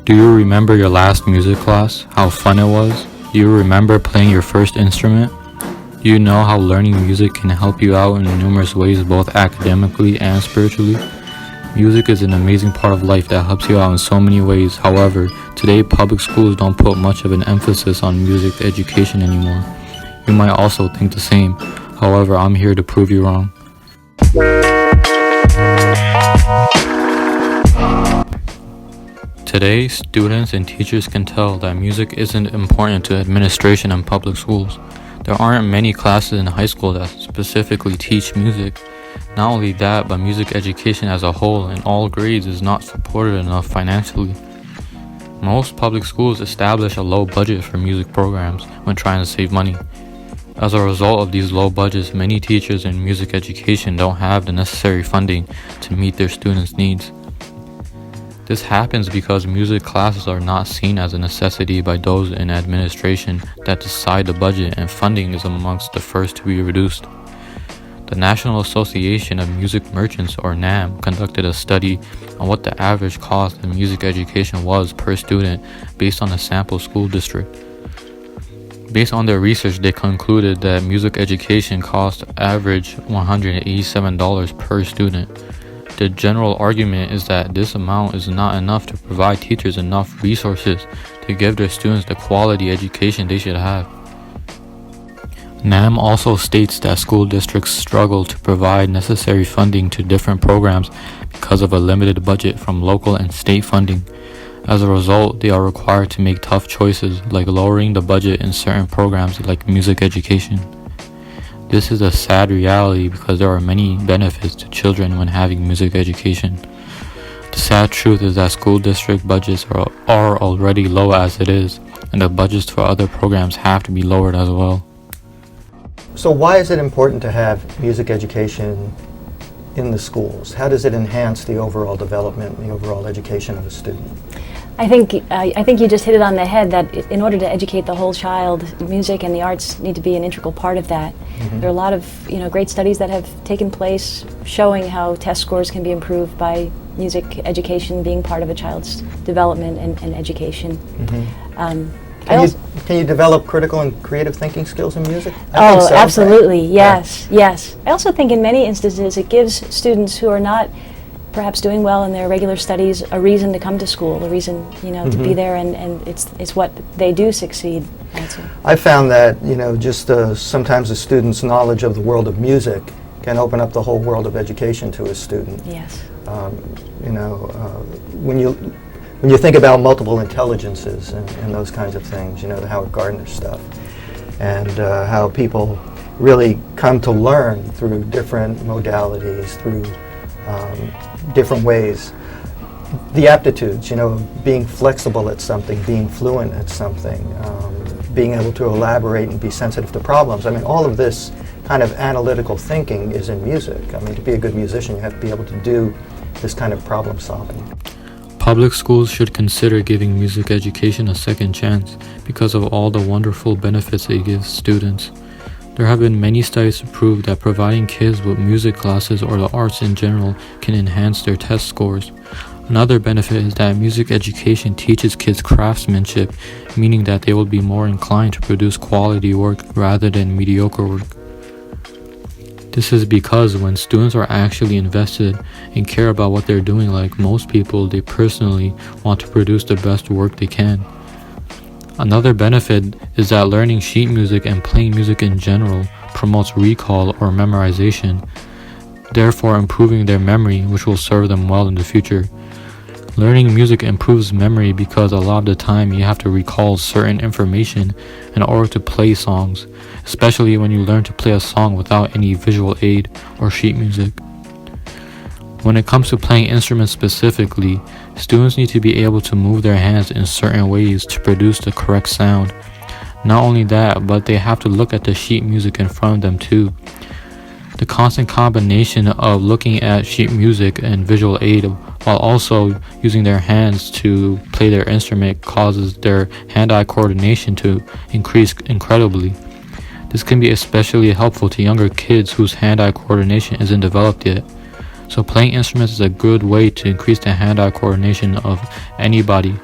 Do you remember your last music class? How fun it was? Do you remember playing your first instrument? Do you know how learning music can help you out in numerous ways, both academically and spiritually? Music is an amazing part of life that helps you out in so many ways. However, today public schools don't put much of an emphasis on music education anymore. You might also think the same. However, I'm here to prove you wrong. Today, students and teachers can tell that music isn't important to administration in public schools. There aren't many classes in high school that specifically teach music. Not only that, but music education as a whole in all grades is not supported enough financially. Most public schools establish a low budget for music programs when trying to save money. As a result of these low budgets, many teachers in music education don't have the necessary funding to meet their students' needs. This happens because music classes are not seen as a necessity by those in administration that decide the budget, and funding is amongst the first to be reduced. The National Association of Music Merchants, or NAM, conducted a study on what the average cost of music education was per student based on a sample school district. Based on their research, they concluded that music education cost average $187 per student. The general argument is that this amount is not enough to provide teachers enough resources to give their students the quality education they should have. NAM also states that school districts struggle to provide necessary funding to different programs because of a limited budget from local and state funding. As a result, they are required to make tough choices like lowering the budget in certain programs like music education. This is a sad reality because there are many benefits to children when having music education. The sad truth is that school district budgets are already low as it is, and the budgets for other programs have to be lowered as well. So why is it important to have music education in the schools? How does it enhance the overall development and the overall education of a student? I think you just hit it on the head that in order to educate the whole child, music and the arts need to be an integral part of that. Mm-hmm. There are a lot of great studies that have taken place showing how test scores can be improved by music education being part of a child's development and education. Mm-hmm. Can you develop critical and creative thinking skills in music? I think so, absolutely, right? Yes. I also think in many instances it gives students who are not perhaps doing well in their regular studies a reason to come to school, a reason mm-hmm. to be there, and it's what they do succeed. I found that just sometimes a student's knowledge of the world of music can open up the whole world of education to a student. Yes. When you think about multiple intelligences and those kinds of things, the Howard Gardner stuff, and how people really come to learn through different modalities, through different ways. The aptitudes, being flexible at something, being fluent at something, being able to elaborate and be sensitive to problems. I mean, all of this kind of analytical thinking is in music. I mean, to be a good musician, you have to be able to do this kind of problem solving. Public schools should consider giving music education a second chance because of all the wonderful benefits it gives students. There have been many studies to prove that providing kids with music classes or the arts in general can enhance their test scores. Another benefit is that music education teaches kids craftsmanship, meaning that they will be more inclined to produce quality work rather than mediocre work. This is because when students are actually invested and care about what they're doing, like most people, they personally want to produce the best work they can. Another benefit is that learning sheet music and playing music in general promotes recall or memorization, therefore improving their memory, which will serve them well in the future. Learning music improves memory because a lot of the time you have to recall certain information in order to play songs, especially when you learn to play a song without any visual aid or sheet music. When it comes to playing instruments specifically, students need to be able to move their hands in certain ways to produce the correct sound. Not only that, but they have to look at the sheet music in front of them too. The constant combination of looking at sheet music and visual aid while also using their hands to play their instrument causes their hand-eye coordination to increase incredibly. This can be especially helpful to younger kids whose hand-eye coordination isn't developed yet. So playing instruments is a good way to increase the hand-eye coordination of anybody.